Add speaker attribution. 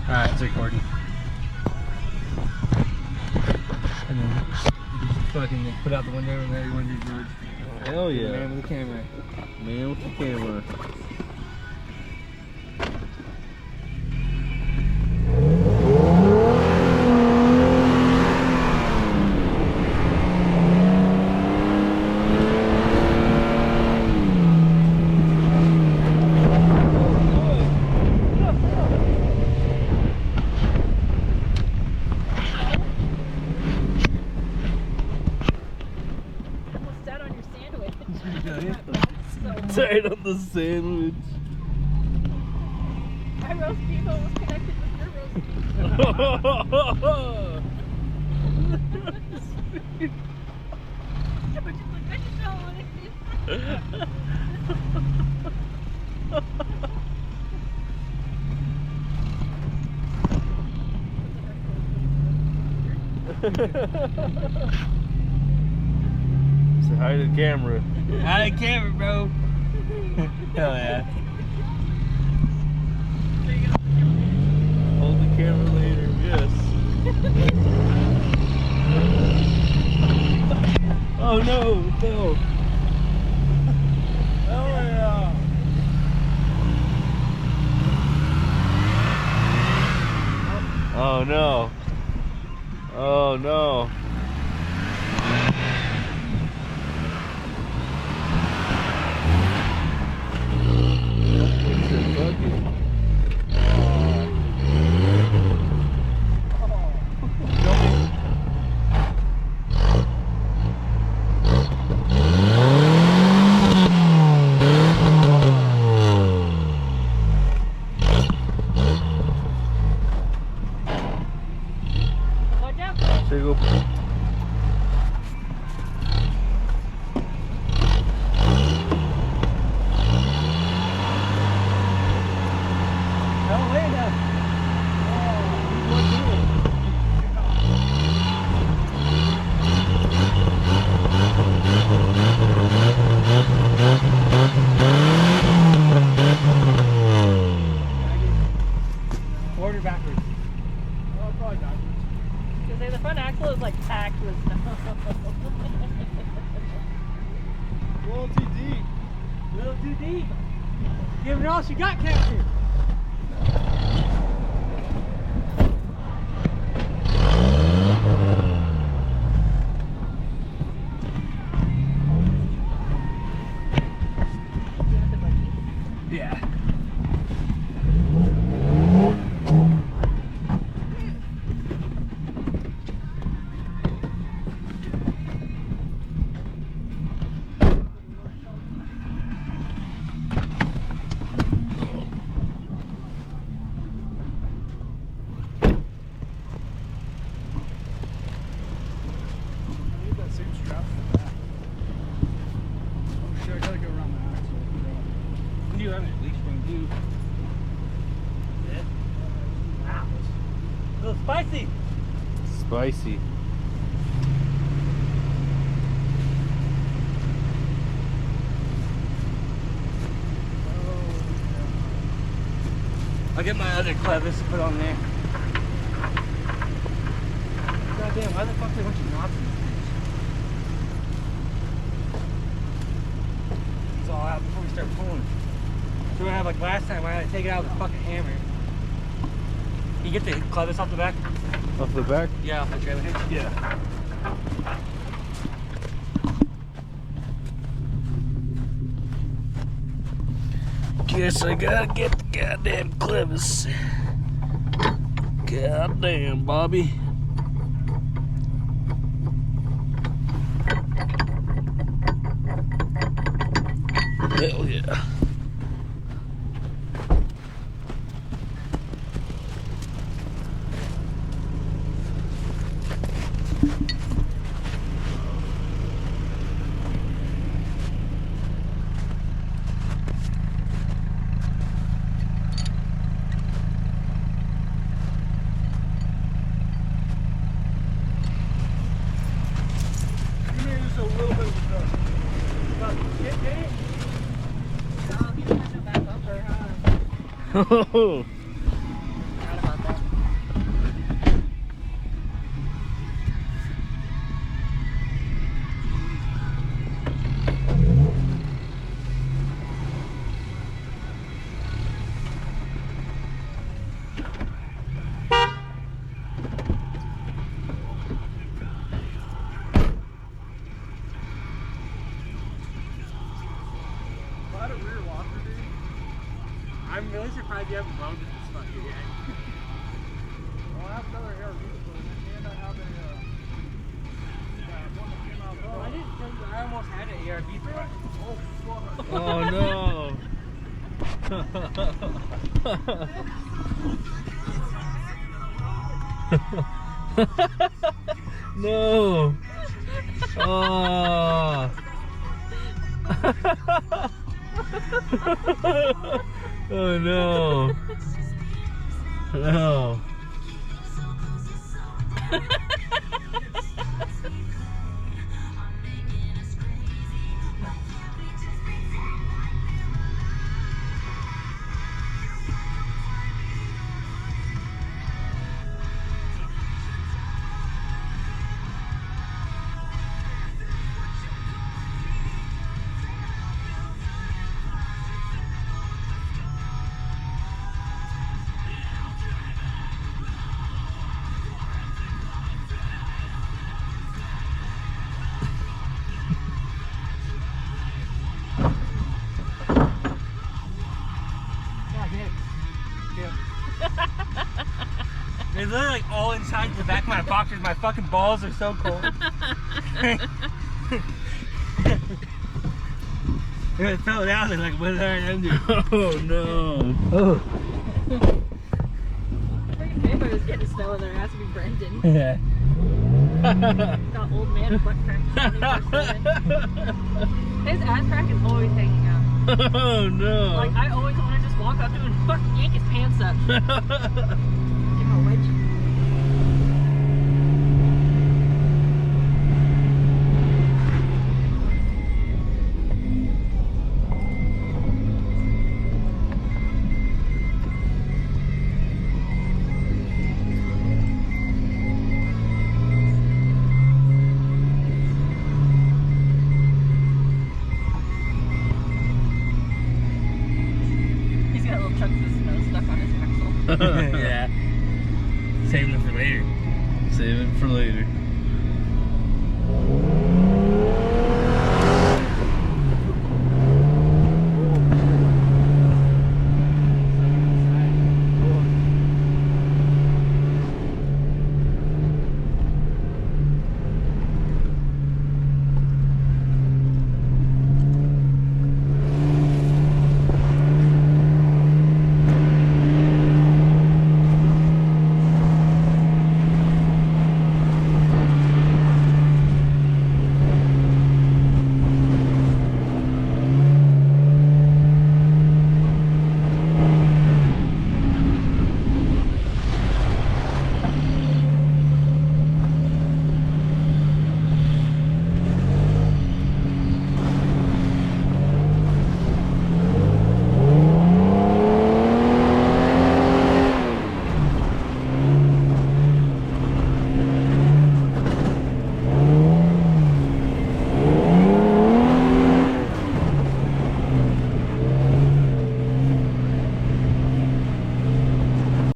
Speaker 1: Alright, it's recording. And then you just fucking put out the window and everyone do George.
Speaker 2: Hell yeah.
Speaker 1: Man with the camera.
Speaker 2: Man with the camera. Tied on the sandwich.
Speaker 3: My roast beef almost connected with your roast beef. But you look good, you don't want
Speaker 2: Say hi to the camera.
Speaker 1: Hi, camera, bro. Hell yeah.
Speaker 2: Hold the camera later, yes. Oh no, no. Oh yeah. Oh no. Oh no.
Speaker 3: Watch out.
Speaker 2: There you go.
Speaker 1: No way, no. Forward or backwards?
Speaker 4: Oh, probably backwards.
Speaker 3: Because the front axle is like packed with snow.
Speaker 4: A little too deep.
Speaker 1: A little too deep. Give it all she got, Captain. Yeah.
Speaker 4: I need that same strap for the back. Oh shit, I gotta go around the axle.
Speaker 1: You have it, leash spring too. Wow. A little spicy.
Speaker 2: Spicy.
Speaker 1: I'll get my other clevis to put on there. Goddamn, why the fuck they want you knots in this bitch? It's all out before we start pulling. So we have like last time, I had to take it out with a fucking hammer. You get the clevis off the back?
Speaker 2: Off the back?
Speaker 1: Yeah, off the trailer hitch.
Speaker 2: Yeah. Guess I gotta get the goddamn clevis. Goddamn, Bobby. Hell yeah. Oh.
Speaker 3: Forgot about that.
Speaker 1: you have wrong with this fucking guy.
Speaker 4: Well, I have another ARV and I have a one that came out.
Speaker 1: Oh, I didn't tell you I almost had an ARV for it.
Speaker 4: Oh, fuck.
Speaker 2: Oh no. No. Oh. Oh no. No.
Speaker 1: They're literally like all inside the back of my boxers. My fucking balls are so cold. It fell down and like what did I do?
Speaker 2: Oh no.
Speaker 1: Oh.
Speaker 3: Freaking vampire was getting snow in there. It has to be Brendan.
Speaker 1: Yeah.
Speaker 3: Got old man butt crack 24/7. His ass crack is always hanging out.
Speaker 2: Oh no.
Speaker 3: Like, I always want to just walk up to him and fucking yank his pants up. Give him a wedgie. He's got little chunks of snow stuck on his axle.
Speaker 1: Yeah. Saving them for later.
Speaker 2: Save it for later.